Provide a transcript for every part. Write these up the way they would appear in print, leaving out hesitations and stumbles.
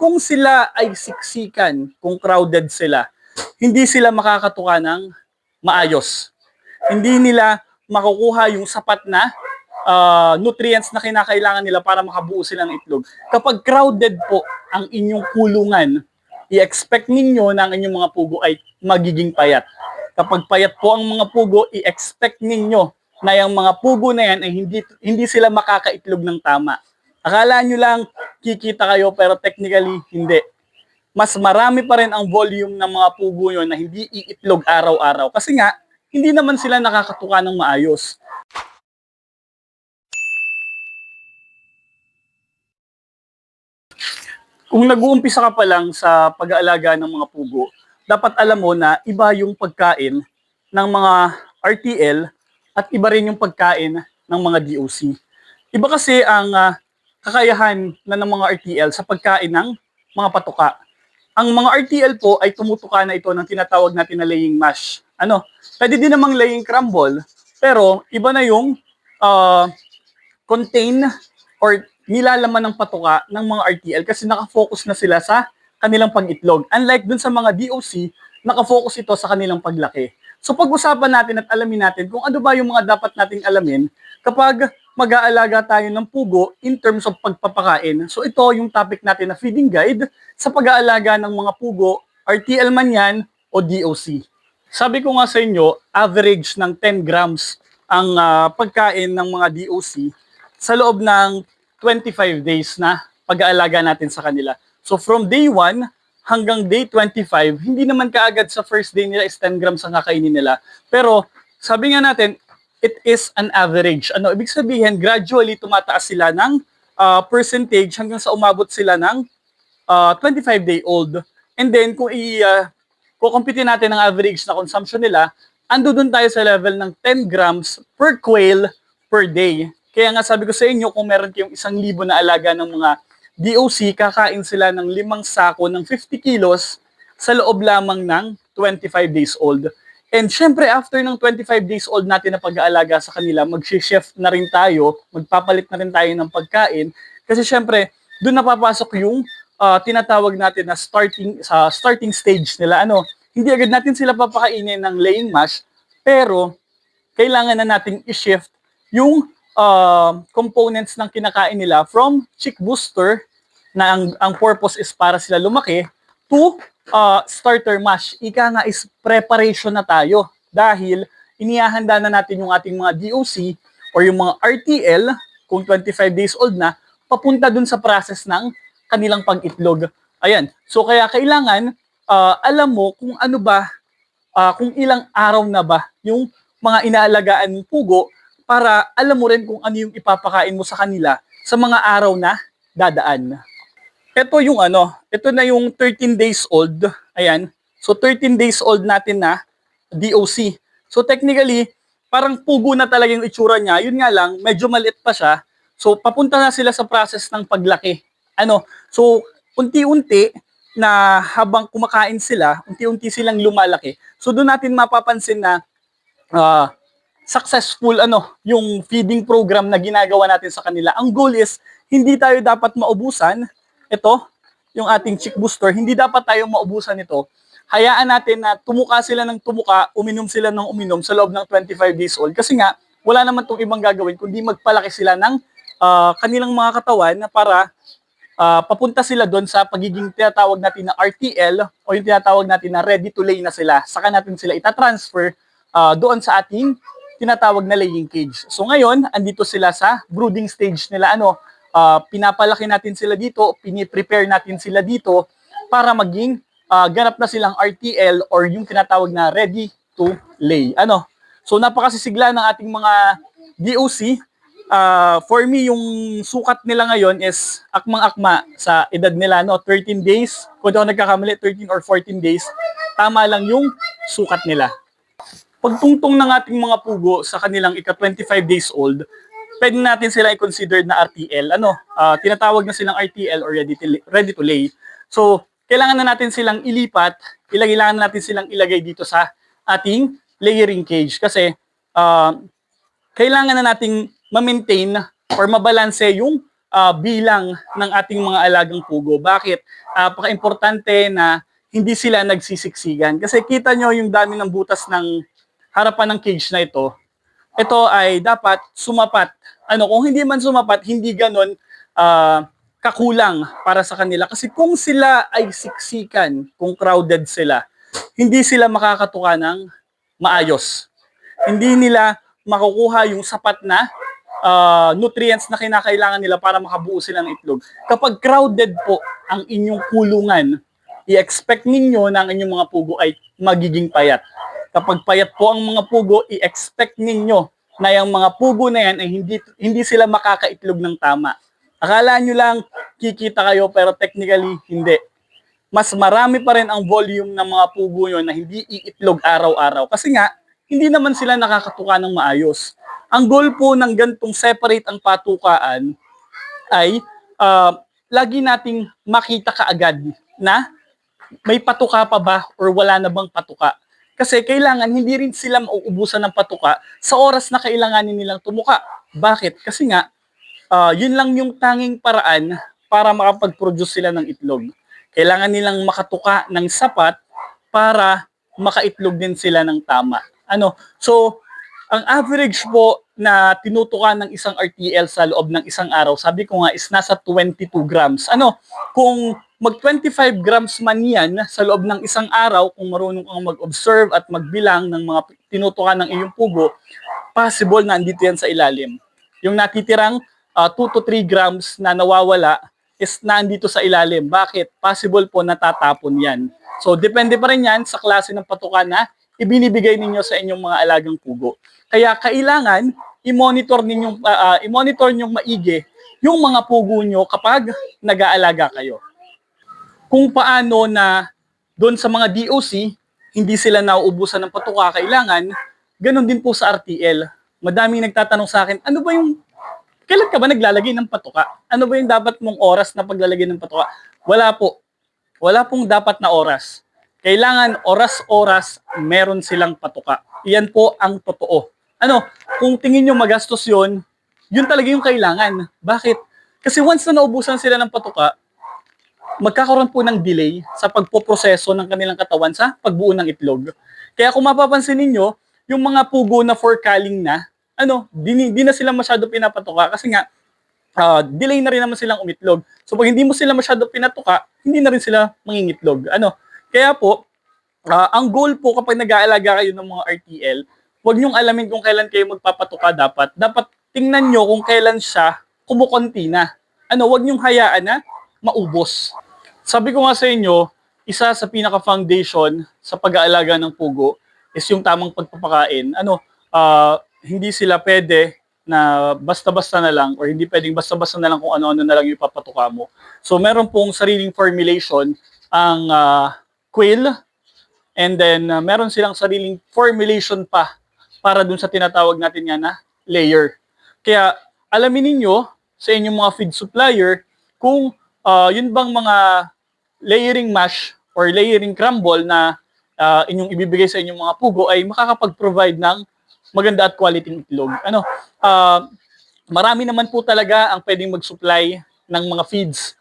kung sila ay siksikan, kung crowded sila, hindi sila makakatuka ng maayos. Hindi nila makukuha yung sapat na nutrients na kinakailangan nila para makabuo sila ng itlog. Kapag crowded po ang inyong kulungan, i-expect ninyo na ang inyong mga pugo ay magiging payat. Kapag payat po ang mga pugo, i-expect ninyo na yung mga pugo na yan ay hindi sila makakaitlog ng tama. Akala nyo lang kikita kayo pero technically hindi. Mas marami pa rin ang volume ng mga pugo nyo na hindi iitlog araw-araw. Kasi nga, hindi naman sila nakakatuka ng maayos. Kung nag-uumpisa ka pa lang sa pag-aalaga ng mga pugo, dapat alam mo na iba yung pagkain ng mga RTL at iba rin yung pagkain ng mga DOC. Iba kasi ang kakayahan na ng mga RTL sa pagkain ng mga patuka. Ang mga RTL po ay tumutuka na ito ng tinatawag natin na laying mash. Pwede din namang laying crumble, pero iba na yung contain or nilalaman ng patuka ng mga RTL kasi nakafocus na sila sa kanilang pag-itlog. Unlike dun sa mga DOC, nakafocus ito sa kanilang paglaki. So pag-usapan natin at alamin natin kung ano ba yung mga dapat nating alamin kapag mag-aalaga tayo ng pugo in terms of pagpapakain. So ito yung topic natin na feeding guide sa pag-aalaga ng mga pugo, RTL man yan o DOC. Sabi ko nga sa inyo, average ng 10 grams ang pagkain ng mga DOC sa loob ng 25 days na pag-aalaga natin sa kanila. So from day 1 hanggang day 25, hindi naman kaagad sa first day nila is 10 grams ang kakainin nila. Pero sabi nga natin, it is an average. Ibig sabihin, gradually tumataas sila ng percentage hanggang sa umabot sila ng 25-day-old. And then kung kukumpitin natin ang average na consumption nila, ando dun tayo sa level ng 10 grams per quail per day. Kaya nga sabi ko sa inyo, kung meron kayong 1,000 na alaga ng mga DOC, kakain sila ng 5 sako ng 50 kilos sa loob lamang ng 25 days old. And syempre, after ng 25 days old natin na pag-aalaga sa kanila, mag-shift na rin tayo, magpapalit na rin tayo ng pagkain. Kasi syempre, doon napapasok yung tinatawag natin na starting stage nila. Hindi agad natin sila papakainin ng laying mash, pero kailangan na nating i-shift yung components ng kinakain nila from chick booster na ang purpose is para sila lumaki to starter mash. Ika nga is preparation na tayo dahil inihahanda na natin yung ating mga DOC or yung mga RTL kung 25 days old na papunta dun sa process ng kanilang pag-itlog. Ayan. So kaya kailangan alam mo kung ano ba, kung ilang araw na ba yung mga inaalagaan mong pugo para alam mo rin kung ano yung ipapakain mo sa kanila sa mga araw na dadaan. Ito yung ito na yung 13 days old. Ayan. So 13 days old natin na DOC. So technically, parang pugo na talaga yung itsura niya. Yun nga lang, medyo maliit pa siya. So papunta na sila sa process ng paglaki. So unti-unti na habang kumakain sila, unti-unti silang lumalaki. So doon natin mapapansin na successful yung feeding program na ginagawa natin sa kanila. Ang goal is hindi tayo dapat maubusan. Ito, yung ating chick booster, hindi dapat tayo maubusan ito. Hayaan natin na tumuka sila ng tumuka, uminom sila ng uminom sa loob ng 25 days old. Kasi nga, wala naman itong ibang gagawin kundi magpalaki sila ng kanilang mga katawan para papunta sila doon sa pagiging tinatawag natin na RTL o yung tinatawag natin na ready to lay na sila. Saka natin sila itatransfer doon sa ating tinatawag na laying cage. So ngayon, andito sila sa brooding stage nila. Pinapalaki natin sila dito, piniprepare natin sila dito para maging ganap na silang RTL or yung tinatawag na ready to lay. So napakasisigla ng ating mga DOC. For me, yung sukat nila ngayon is akmang-akma sa edad nila, 13 days. Kung ako nagkakamali, 13 or 14 days. Tama lang yung sukat nila. Pagtungtong ng ating mga pugo sa kanilang ika-25 days old, pwede natin sila i-consider na RTL. Tinatawag na silang RTL or ready to lay. So, kailangan na natin silang ilipat, kailangan na natin silang ilagay dito sa ating layering cage kasi kailangan na nating ma-maintain or mabalanse yung bilang ng ating mga alagang pugo. Bakit? Paka-importante na hindi sila nagsisiksikan. Kasi kita nyo yung dami ng butas ng harapan ng cage na ito. Ito ay dapat sumapat. Kung hindi man sumapat, hindi ganon kakulang para sa kanila. Kasi kung sila ay siksikan, kung crowded sila, hindi sila makakatuka ng maayos. Hindi nila makukuha yung sapat na nutrients na kinakailangan nila para makabuo sila ng itlog. Kapag crowded po ang inyong kulungan, i-expect ninyo na ang inyong mga pugo ay magiging payat. Kapag payat po ang mga pugo, i-expect ninyo na yung mga pugo na yan ay hindi sila makakaitlog ng tama. Akala nyo lang kikita kayo pero technically hindi. Mas marami pa rin ang volume ng mga pugo nyo na hindi iitlog araw-araw. Kasi nga, hindi naman sila nakakatuka ng maayos. Ang goal po ng gantong separate ang patukaan ay lagi nating makita kaagad na may patuka pa ba or wala na bang patuka. Kasi kailangan hindi rin sila mauubusan ng patuka sa oras na kailanganin nilang tumuka. Bakit? Kasi nga, yun lang yung tanging paraan para makapag-produce sila ng itlog. Kailangan nilang makatuka ng sapat para makaitlog din sila ng tama. So, ang average po na tinutuka ng isang RTL sa loob ng isang araw, sabi ko nga is nasa 22 grams. Kung mag 25 grams man yan sa loob ng isang araw, kung marunong kang mag-observe at magbilang ng mga tinutuka ng iyong pugo, possible na andito yan sa ilalim. Yung natitirang 2 to 3 grams na nawawala is nandito sa ilalim. Bakit? Possible po natatapon yan. So, depende pa rin yan sa klase ng patuka na ibinibigay ninyo sa inyong mga alagang pugo. Kaya kailangan i-monitor ninyong maigi yung mga pugo nyo kapag nag-aalaga kayo. Kung paano na doon sa mga DOC, hindi sila nauubusan ng patuka, kailangan, ganun din po sa RTL. Madaming nagtatanong sa akin, kailan ka ba naglalagay ng patuka? Ano ba yung dapat mong oras na paglalagay ng patuka? Wala po. Wala pong dapat na oras. Kailangan oras-oras meron silang patuka. Iyan po ang totoo. Kung tingin nyo magastos yun talaga yung kailangan. Bakit? Kasi once na naubusan sila ng patuka, magkakaroon po ng delay sa pagpoproseso ng kanilang katawan sa pagbuo ng itlog. Kaya kung mapapansin ninyo, yung mga pugo na for culling na, di na sila masyado pinapatuka kasi nga, delay na rin naman silang umitlog. So pag hindi mo sila masyado pinatuka, hindi na rin sila mangingitlog. Kaya po, ang goal po kapag nag-aalaga kayo ng mga RTL, huwag niyong alamin kung kailan kayo magpapatuka dapat. Dapat tingnan nyo kung kailan siya kumukonti na. Huwag niyong hayaan na maubos. Sabi ko nga sa inyo, isa sa pinaka-foundation sa pag-aalaga ng pugo is yung tamang pagpapakain. Hindi sila pwede na basta-basta na lang or hindi pwedeng basta-basta na lang kung ano-ano na lang yung ipapatuka mo. So meron pong sariling formulation ang quail and then meron silang sariling formulation pa para dun sa tinatawag natin nga na layer. Kaya alamin ninyo sa inyong mga feed supplier kung yun bang mga layering mash or layering crumble na inyong ibibigay sa inyong mga pugo ay makakapag-provide ng maganda at quality itlog. Marami naman po talaga ang pwedeng mag-supply ng mga feeds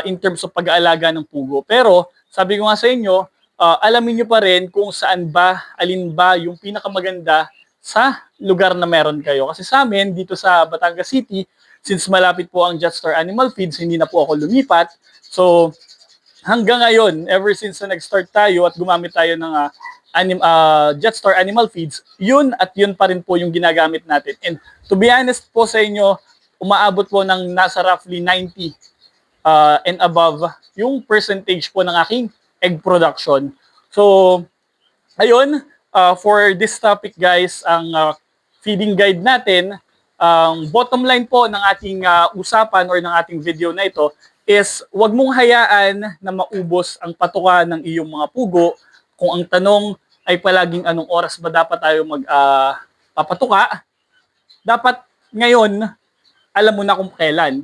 in terms of pag-aalaga ng pugo. Pero sabi ko nga sa inyo, alamin nyo pa rin kung alin ba yung pinakamaganda sa lugar na meron kayo. Kasi sa amin, dito sa Batangas City, since malapit po ang Jetstar Animal Feeds, hindi na po ako lumipat. So, hanggang ngayon, ever since na nag-start tayo at gumamit tayo ng Jetstar Animal Feeds, yun at yun pa rin po yung ginagamit natin. And to be honest po sa inyo, umaabot po ng nasa roughly 90 and above yung percentage po ng aking egg production. So, ayun, for this topic guys, ang feeding guide natin, ang bottom line po ng ating usapan or ng ating video na ito is wag mong hayaan na maubos ang patuka ng iyong mga pugo. Kung ang tanong ay palaging anong oras ba dapat tayo magpapatuka, dapat ngayon alam mo na kung kailan.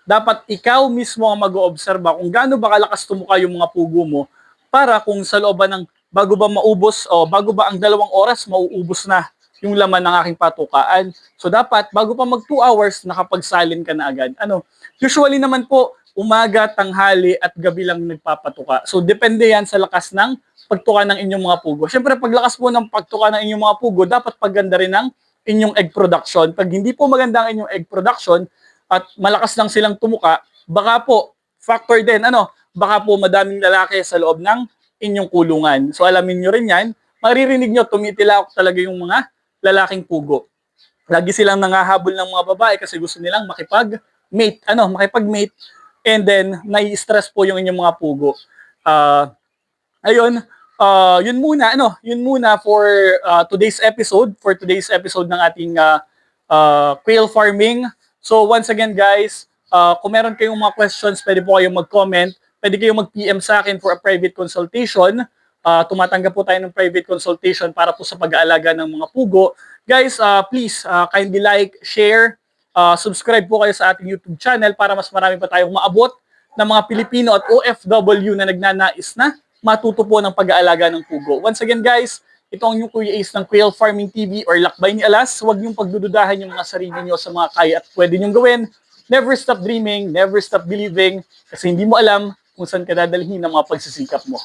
Dapat ikaw mismo ang mag-oobserba kung gaano ba kalakas tumuka yung mga pugo mo para kung sa looban ng bago ba maubos o bago ba ang 2 oras mauubos na yung laman ng aking patukaan. So dapat bago pa mag 2 hours nakapagsalin ka na agad. Usually naman po umaga, tanghali at gabi lang nagpapatuka. So depende yan sa lakas ng pagtuka ng inyong mga pugo. Siyempre paglakas po ng pagtuka ng inyong mga pugo, dapat pagganda rin ng inyong egg production. Pag hindi po maganda ang inyong egg production at malakas lang silang tumuka, baka po factor din baka po madaming lalaki sa loob ng inyong kulungan. So alamin nyo rin yan, maririnig nyo tumitilawak talaga yung mga lalaking pugo. Lagi silang nangahabol ng mga babae kasi gusto nilang makipag-mate, and then nai-stress po yung inyong mga pugo. Yun muna for today's episode ng ating quail farming. So once again guys, kung meron kayong mga questions, pwede po kayong mag-comment, pwede kayong mag-PM sa akin for a private consultation. Tumatanggap po tayo ng private consultation para po sa pag-aalaga ng mga pugo. Guys, please kindly like, share, subscribe po kayo sa ating YouTube channel para mas marami pa tayong maabot ng mga Pilipino at OFW na nagnanais na matuto po ng pag-aalaga ng pugo. Once again guys, ito ang yung Kuya Ace ng Quail Farming TV or Lakbay ni Alas. Huwag niyong pagdududahan yung mga sarili niyo sa mga kaya at pwede niyong gawin. Never stop dreaming, never stop believing kasi hindi mo alam kung saan ka dadalhin ng mga pagsisikap mo.